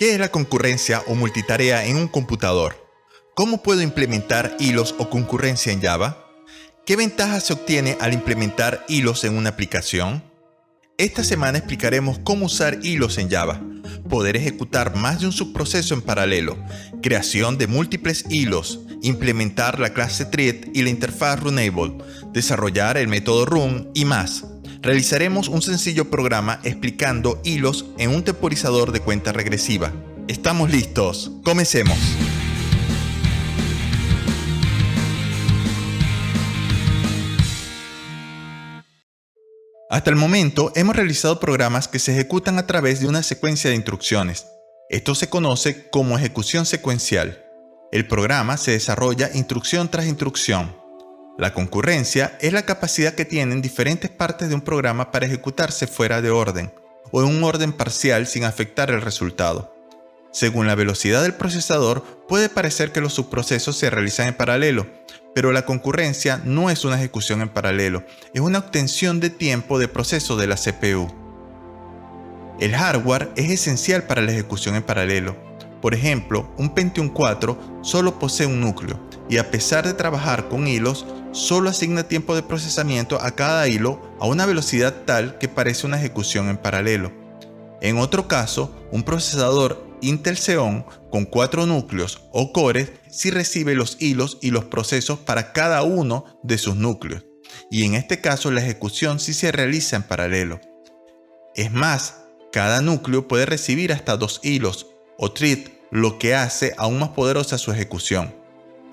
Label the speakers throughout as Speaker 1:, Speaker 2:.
Speaker 1: ¿Qué es la concurrencia o multitarea en un computador? ¿Cómo puedo implementar hilos o concurrencia en Java? ¿Qué ventajas se obtiene al implementar hilos en una aplicación? Esta semana explicaremos cómo usar hilos en Java, poder ejecutar más de un subproceso en paralelo, creación de múltiples hilos, implementar la clase thread y la interfaz Runable, desarrollar el método run y más. Realizaremos un sencillo programa explicando hilos en un temporizador de cuenta regresiva. ¿Estamos listos? ¡Comencemos! Hasta el momento hemos realizado programas que se ejecutan a través de una secuencia de instrucciones. Esto se conoce como ejecución secuencial. El programa se desarrolla instrucción tras instrucción. La concurrencia es la capacidad que tienen diferentes partes de un programa para ejecutarse fuera de orden o en un orden parcial sin afectar el resultado. Según la velocidad del procesador, puede parecer que los subprocesos se realizan en paralelo, pero la concurrencia no es una ejecución en paralelo, es una obtención de tiempo de proceso de la CPU. El hardware es esencial para la ejecución en paralelo. Por ejemplo, un Pentium 4 solo posee un núcleo y a pesar de trabajar con hilos, solo asigna tiempo de procesamiento a cada hilo a una velocidad tal que parece una ejecución en paralelo. En otro caso, un procesador Intel Xeon con 4 núcleos o cores sí recibe los hilos y los procesos para cada uno de sus núcleos, y en este caso la ejecución sí se realiza en paralelo. Es más, cada núcleo puede recibir hasta 2 hilos o thread, lo que hace aún más poderosa su ejecución.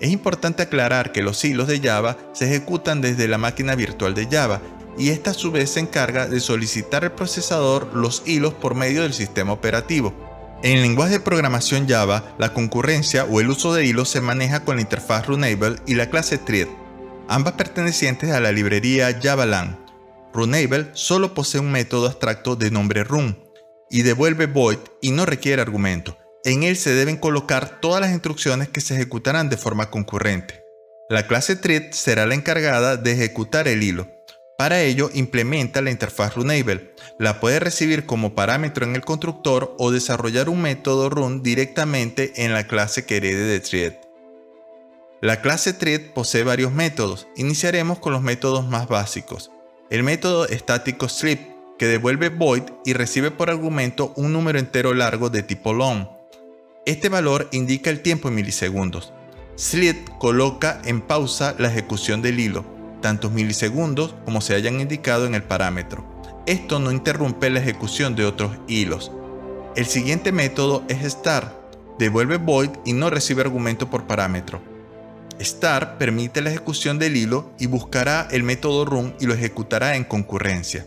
Speaker 1: Es importante aclarar que los hilos de Java se ejecutan desde la máquina virtual de Java y esta a su vez se encarga de solicitar al procesador los hilos por medio del sistema operativo. En el lenguaje de programación Java, la concurrencia o el uso de hilos se maneja con la interfaz Runable y la clase thread, ambas pertenecientes a la librería JavaLang. Runable solo posee un método abstracto de nombre run y devuelve void y no requiere argumento. En él se deben colocar todas las instrucciones que se ejecutarán de forma concurrente. La clase thread será la encargada de ejecutar el hilo. Para ello implementa la interfaz Runable. La puede recibir como parámetro en el constructor o desarrollar un método run directamente en la clase que herede de thread. La clase thread posee varios métodos. Iniciaremos con los métodos más básicos. El método estático sleep, que devuelve void y recibe por argumento un número entero largo de tipo long. Este valor indica el tiempo en milisegundos. Sleep coloca en pausa la ejecución del hilo, tantos milisegundos como se hayan indicado en el parámetro. Esto no interrumpe la ejecución de otros hilos. El siguiente método es start, devuelve void y no recibe argumento por parámetro. Start permite la ejecución del hilo y buscará el método run y lo ejecutará en concurrencia.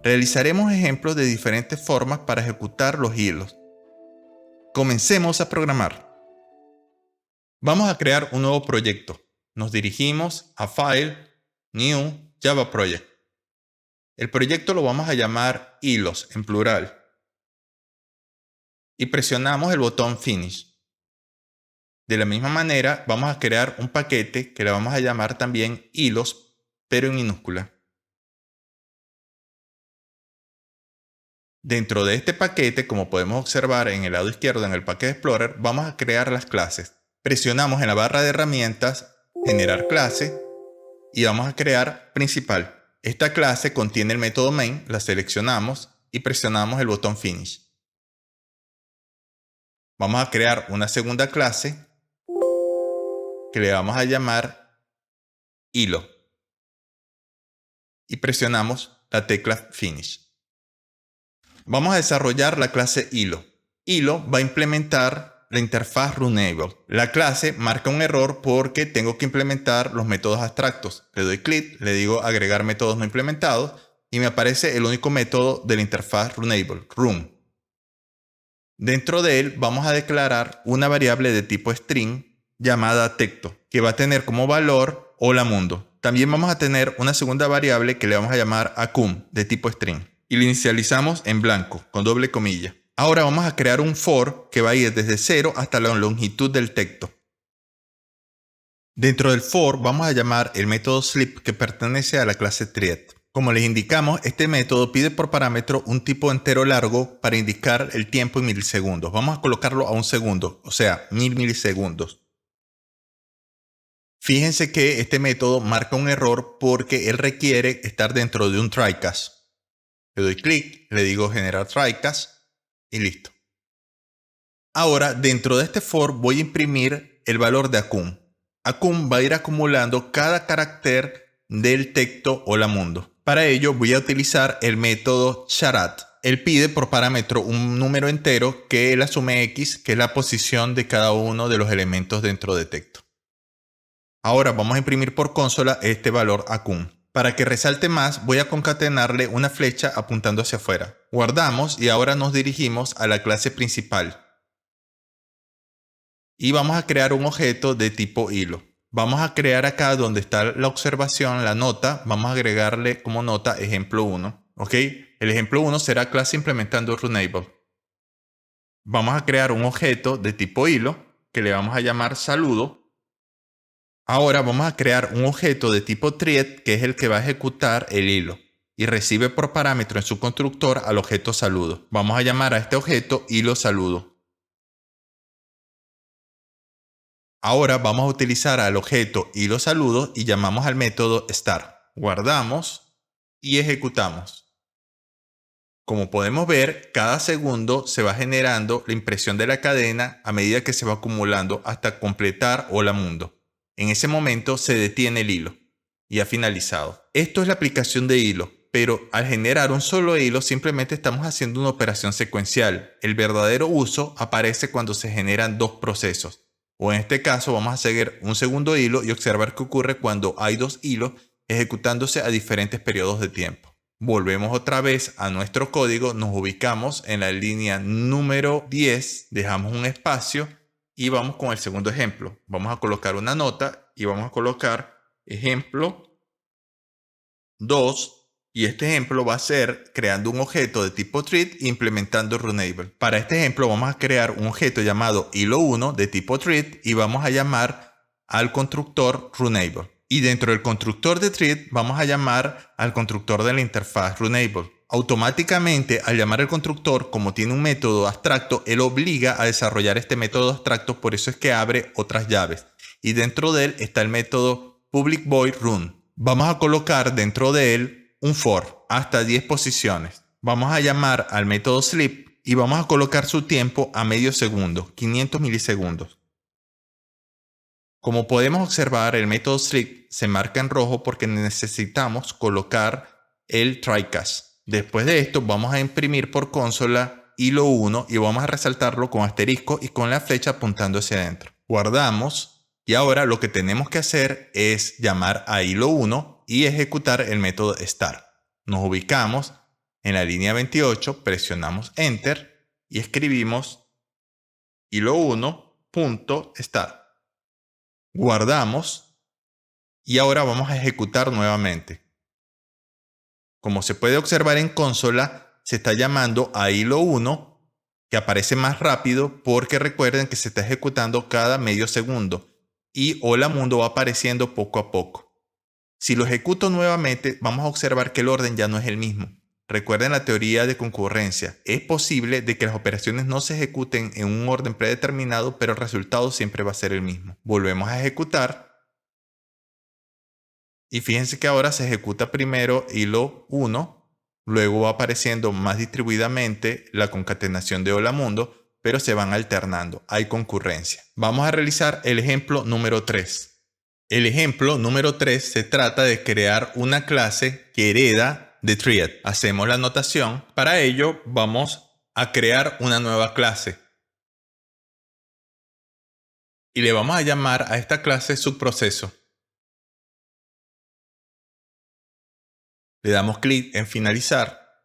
Speaker 1: Realizaremos ejemplos de diferentes formas para ejecutar los hilos. Comencemos a programar. Vamos a crear un nuevo proyecto. Nos dirigimos a File, New, Java Project. El proyecto lo vamos a llamar hilos en plural. Y presionamos el botón Finish. De la misma manera, vamos a crear un paquete que le vamos a llamar también hilos, pero en minúscula. Dentro de este paquete, como podemos observar en el lado izquierdo en el Package Explorer, vamos a crear las clases. Presionamos en la barra de herramientas, generar clase, y vamos a crear principal. Esta clase contiene el método main, la seleccionamos y presionamos el botón Finish. Vamos a crear una segunda clase que le vamos a llamar hilo y presionamos la tecla Finish. Vamos a desarrollar la clase hilo. Hilo va a implementar la interfaz Runable. La clase marca un error porque tengo que implementar los métodos abstractos. Le doy clic, le digo agregar métodos no implementados y me aparece el único método de la interfaz Runable, run. Dentro de él vamos a declarar una variable de tipo string llamada texto, que va a tener como valor hola mundo. También vamos a tener una segunda variable que le vamos a llamar acum, de tipo string. Y lo inicializamos en blanco, con doble comilla. Ahora vamos a crear un for que va a ir desde 0 hasta la longitud del texto. Dentro del for vamos a llamar el método sleep que pertenece a la clase thread. Como les indicamos, este método pide por parámetro un tipo entero largo para indicar el tiempo en milisegundos. Vamos a colocarlo a 1 segundo, o sea, 1000 milisegundos. Fíjense que este método marca un error porque él requiere estar dentro de un trycast. Le doy clic, le digo generar trycast y listo. Ahora, dentro de este for voy a imprimir el valor de accum. Accum va a ir acumulando cada carácter del texto Hola Mundo. Para ello voy a utilizar el método charat. Él pide por parámetro un número entero que él asume x, que es la posición de cada uno de los elementos dentro de texto. Ahora vamos a imprimir por consola este valor accum. Para que resalte más, voy a concatenarle una flecha apuntando hacia afuera. Guardamos y ahora nos dirigimos a la clase principal. Y vamos a crear un objeto de tipo hilo. Vamos a crear acá donde está la observación, la nota. Vamos a agregarle como nota ejemplo 1. ¿Ok? El ejemplo 1 será clase implementando Runable. Vamos a crear un objeto de tipo hilo que le vamos a llamar saludo. Ahora vamos a crear un objeto de tipo thread que es el que va a ejecutar el hilo y recibe por parámetro en su constructor al objeto saludo. Vamos a llamar a este objeto hilo saludo. Ahora vamos a utilizar al objeto hilo saludo y llamamos al método start. Guardamos y ejecutamos. Como podemos ver, cada segundo se va generando la impresión de la cadena a medida que se va acumulando hasta completar Hola Mundo. En ese momento se detiene el hilo y ha finalizado. Esto es la aplicación de hilo, pero al generar un solo hilo simplemente estamos haciendo una operación secuencial. El verdadero uso aparece cuando se generan dos procesos. O en este caso vamos a seguir un segundo hilo y observar qué ocurre cuando hay dos hilos ejecutándose a diferentes periodos de tiempo. Volvemos otra vez a nuestro código, nos ubicamos en la línea número 10, dejamos un espacio y vamos con el segundo ejemplo. Vamos a colocar una nota y vamos a colocar ejemplo 2. Y este ejemplo va a ser creando un objeto de tipo thread e implementando Runable. Para este ejemplo vamos a crear un objeto llamado hilo1 de tipo thread y vamos a llamar al constructor Runable. Y dentro del constructor de thread vamos a llamar al constructor de la interfaz Runable. Automáticamente, al llamar al constructor, como tiene un método abstracto, él obliga a desarrollar este método abstracto, por eso es que abre otras llaves. Y dentro de él está el método public void run. Vamos a colocar dentro de él un for hasta 10 posiciones. Vamos a llamar al método sleep y vamos a colocar su tiempo a medio segundo, 500 milisegundos. Como podemos observar, el método sleep se marca en rojo porque necesitamos colocar el trycast. Después de esto vamos a imprimir por consola hilo 1 y vamos a resaltarlo con asterisco y con la flecha apuntando hacia adentro. Guardamos y ahora lo que tenemos que hacer es llamar a hilo 1 y ejecutar el método start. Nos ubicamos en la línea 28, presionamos enter y escribimos hilo1.start. Guardamos y ahora vamos a ejecutar nuevamente. Como se puede observar en consola, se está llamando a hilo 1 que aparece más rápido porque recuerden que se está ejecutando cada medio segundo y Hola Mundo va apareciendo poco a poco. Si lo ejecuto nuevamente, vamos a observar que el orden ya no es el mismo. Recuerden la teoría de concurrencia. Es posible de que las operaciones no se ejecuten en un orden predeterminado, pero el resultado siempre va a ser el mismo. Volvemos a ejecutar. Y fíjense que ahora se ejecuta primero hilo 1, luego va apareciendo más distribuidamente la concatenación de Hola Mundo, pero se van alternando. Hay concurrencia. Vamos a realizar el ejemplo número 3. El ejemplo número 3 se trata de crear una clase que hereda de thread. Hacemos la anotación. Para ello vamos a crear una nueva clase. Y le vamos a llamar a esta clase subproceso. Le damos clic en finalizar.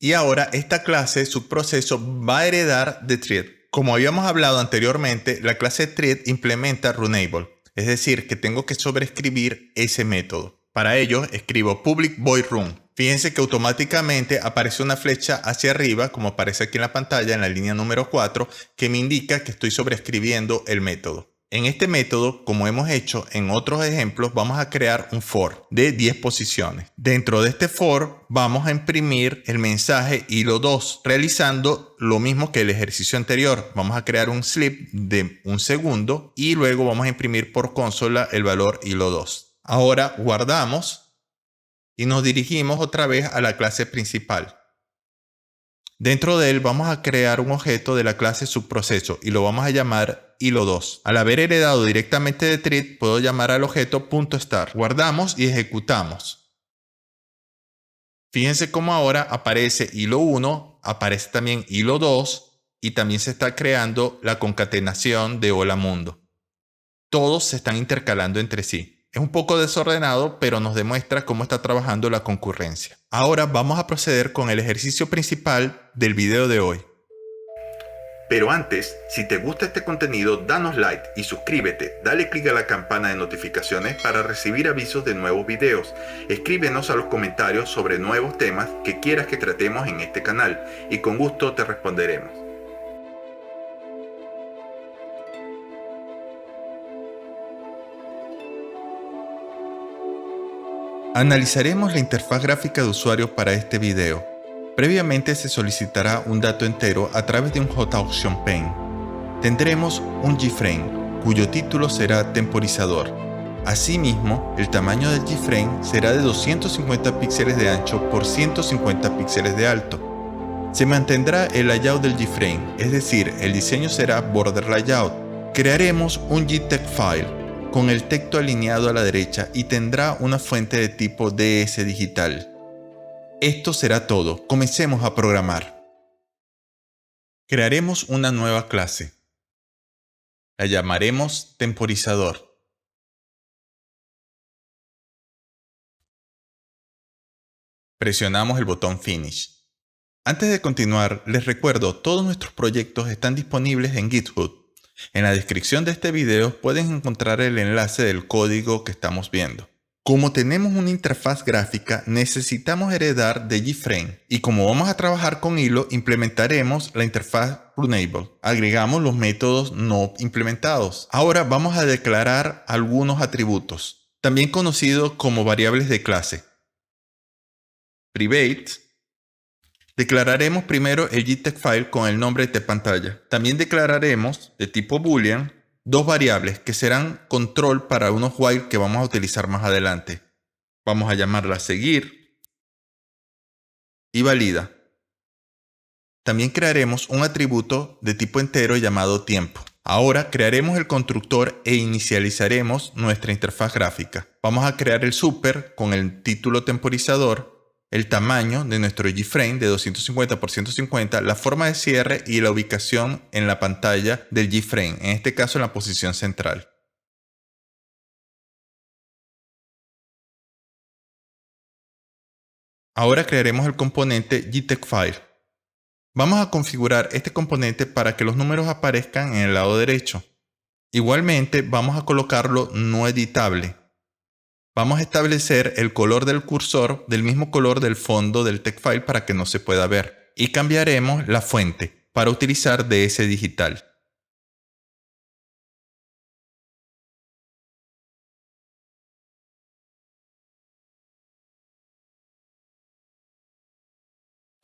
Speaker 1: Y ahora esta clase subproceso va a heredar de thread. Como habíamos hablado anteriormente, la clase thread implementa Runable, es decir, que tengo que sobreescribir ese método. Para ello, escribo public void run. Fíjense que automáticamente aparece una flecha hacia arriba, como aparece aquí en la pantalla, en la línea número 4, que me indica que estoy sobreescribiendo el método. En este método, como hemos hecho en otros ejemplos, vamos a crear un for de 10 posiciones. Dentro de este for vamos a imprimir el mensaje hilo 2, realizando lo mismo que el ejercicio anterior. Vamos a crear un slip de 1 segundo y luego vamos a imprimir por consola el valor hilo 2. Ahora guardamos y nos dirigimos otra vez a la clase principal. Dentro de él vamos a crear un objeto de la clase subproceso y lo vamos a llamar hilo 2. Al haber heredado directamente de thread, puedo llamar al objeto .start. Guardamos y ejecutamos. Fíjense cómo ahora aparece hilo 1, aparece también hilo 2 y también se está creando la concatenación de hola mundo. Todos se están intercalando entre sí. Es un poco desordenado, pero nos demuestra cómo está trabajando la concurrencia. Ahora vamos a proceder con el ejercicio principal del video de hoy. Pero antes, si te gusta este contenido, danos like y suscríbete. Dale clic a la campana de notificaciones para recibir avisos de nuevos videos. Escríbenos a los comentarios sobre nuevos temas que quieras que tratemos en este canal y con gusto te responderemos. Analizaremos la interfaz gráfica de usuario para este video. Previamente se solicitará un dato entero a través de un JAuction Pane. Tendremos un JFrame, cuyo título será temporizador. Asimismo, el tamaño del JFrame será de 250 píxeles de ancho por 150 píxeles de alto. Se mantendrá el layout del JFrame, es decir, el diseño será border layout. Crearemos un JText file con el texto alineado a la derecha y tendrá una fuente de tipo DS digital. Esto será todo. Comencemos a programar. Crearemos una nueva clase. La llamaremos temporizador. Presionamos el botón Finish. Antes de continuar, les recuerdo, todos nuestros proyectos están disponibles en GitHub. En la descripción de este video pueden encontrar el enlace del código que estamos viendo. Como tenemos una interfaz gráfica, necesitamos heredar de JFrame y como vamos a trabajar con hilo, implementaremos la interfaz Runable. Agregamos los métodos no implementados. Ahora vamos a declarar algunos atributos, también conocidos como variables de clase. Private. Declararemos primero el JText file con el nombre de pantalla. También declararemos de tipo boolean dos variables que serán control para unos while que vamos a utilizar más adelante. Vamos a llamarla seguir y valida. También crearemos un atributo de tipo entero llamado tiempo. Ahora crearemos el constructor e inicializaremos nuestra interfaz gráfica. Vamos a crear el super con el título temporizador, el tamaño de nuestro JFrame de 250 por 150, la forma de cierre y la ubicación en la pantalla del JFrame, en este caso en la posición central. Ahora crearemos el componente JTextFile. Vamos a configurar este componente para que los números aparezcan en el lado derecho. Igualmente vamos a colocarlo no editable. Vamos a establecer el color del cursor del mismo color del fondo del text file para que no se pueda ver. Y cambiaremos la fuente para utilizar DS digital.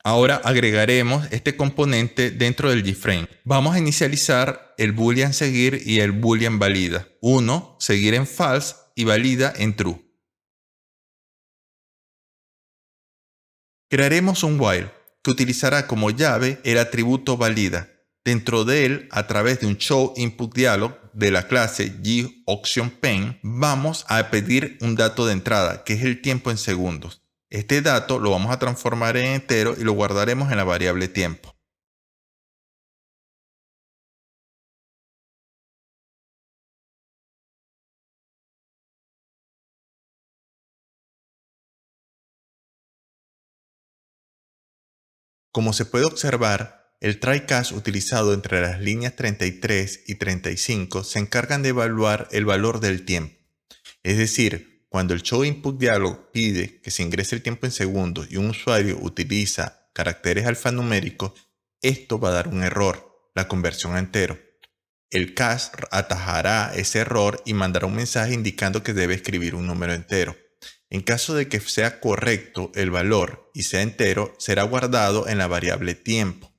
Speaker 1: Ahora agregaremos este componente dentro del JFrame. Vamos a inicializar el boolean seguir y el boolean valida. Uno, seguir en false y valida en true. Crearemos un while que utilizará como llave el atributo valida. Dentro de él, a través de un showInputDialog de la clase JAuctionPane, vamos a pedir un dato de entrada, que es el tiempo en segundos. Este dato lo vamos a transformar en entero y lo guardaremos en la variable tiempo. Como se puede observar, el try-catch utilizado entre las líneas 33 y 35 se encargan de evaluar el valor del tiempo. Es decir, cuando el showInputDialog pide que se ingrese el tiempo en segundos y un usuario utiliza caracteres alfanuméricos, esto va a dar un error, la conversión a entero. el cache atajará ese error y mandará un mensaje indicando que debe escribir un número entero. En caso de que sea correcto el valor y sea entero, será guardado en la variable tiempo.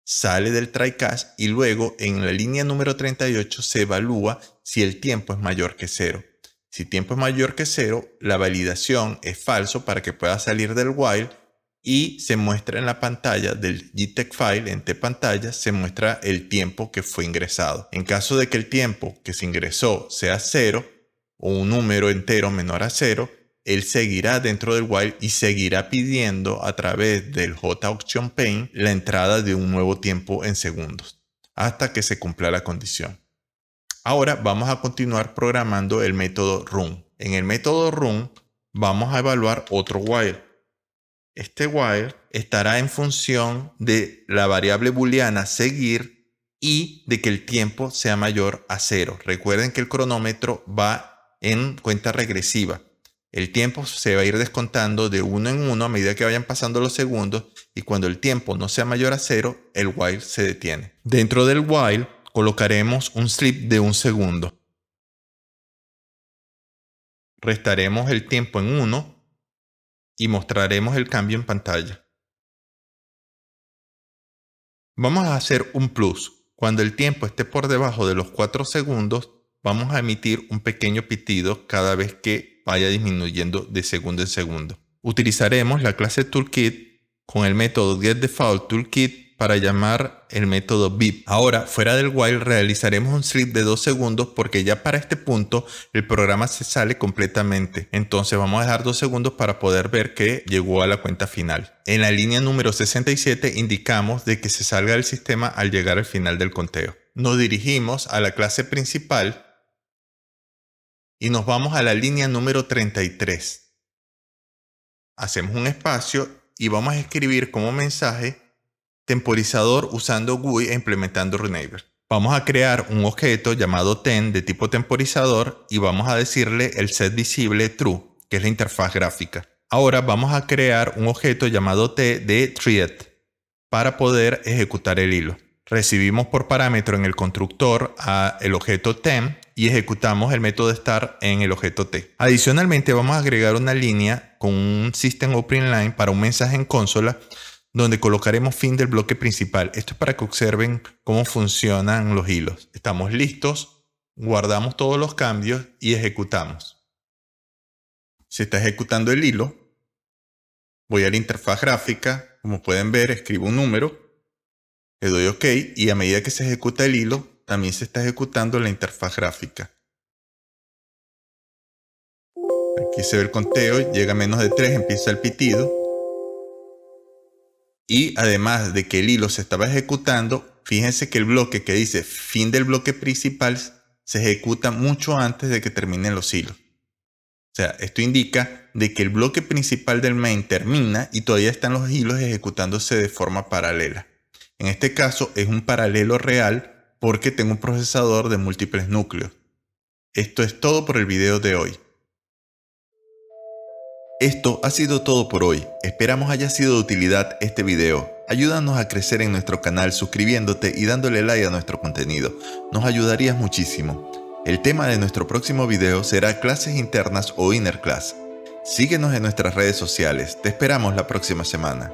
Speaker 1: Sale del try catch y luego en la línea número 38 se evalúa si el tiempo es mayor que 0. Si tiempo es mayor que 0, la validación es falso para que pueda salir del while y se muestra en la pantalla del GTextFile, en tPantalla, se muestra el tiempo que fue ingresado. En caso de que el tiempo que se ingresó sea 0 o un número entero menor a 0, él seguirá dentro del while y seguirá pidiendo a través del JAuctionPaint la entrada de un nuevo tiempo en segundos, hasta que se cumpla la condición. Ahora vamos a continuar programando el método run. En el método run vamos a evaluar otro while. Este while estará en función de la variable booleana seguir y de que el tiempo sea mayor a 0. Recuerden que el cronómetro va en cuenta regresiva. El tiempo se va a ir descontando de uno en uno a medida que vayan pasando los segundos y cuando el tiempo no sea mayor a 0, el while se detiene. Dentro del while colocaremos un sleep de 1 segundo. Restaremos el tiempo en 1 y mostraremos el cambio en pantalla. Vamos a hacer un plus. Cuando el tiempo esté por debajo de los 4 segundos, vamos a emitir un pequeño pitido cada vez que vaya disminuyendo de segundo en segundo. Utilizaremos la clase Toolkit con el método getDefaultToolkit para llamar el método beep. Ahora, fuera del while, realizaremos un sleep de 2 segundos porque ya para este punto el programa se sale completamente. Entonces vamos a dejar 2 segundos para poder ver que llegó a la cuenta final. En la línea número 67 indicamos de que se salga del sistema al llegar al final del conteo. Nos dirigimos a la clase principal y nos vamos a la línea número 33. Hacemos un espacio y vamos a escribir como mensaje temporizador usando GUI e implementando Reneighbor. Vamos a crear un objeto llamado ten de tipo temporizador y vamos a decirle el set visible true, que es la interfaz gráfica. Ahora vamos a crear un objeto llamado t de thread para poder ejecutar el hilo. Recibimos por parámetro en el constructor el objeto tem y ejecutamos el método start en el objeto t. Adicionalmente vamos a agregar una línea con un system opening line para un mensaje en consola donde colocaremos fin del bloque principal. Esto es para que observen cómo funcionan los hilos. Estamos listos, guardamos todos los cambios y ejecutamos. Se está ejecutando el hilo. Voy a la interfaz gráfica. Como pueden ver, escribo un número. Le doy OK y a medida que se ejecuta el hilo, también se está ejecutando la interfaz gráfica. Aquí se ve el conteo, llega a menos de 3, empieza el pitido. Y además de que el hilo se estaba ejecutando, fíjense que el bloque que dice fin del bloque principal se ejecuta mucho antes de que terminen los hilos. O sea, esto indica de que el bloque principal del main termina y todavía están los hilos ejecutándose de forma paralela. En este caso es un paralelo real porque tengo un procesador de múltiples núcleos. Esto es todo por el video de hoy. Esto ha sido todo por hoy. Esperamos haya sido de utilidad este video. Ayúdanos a crecer en nuestro canal suscribiéndote y dándole like a nuestro contenido. Nos ayudarías muchísimo. El tema de nuestro próximo video será clases internas o inner class. Síguenos en nuestras redes sociales. Te esperamos la próxima semana.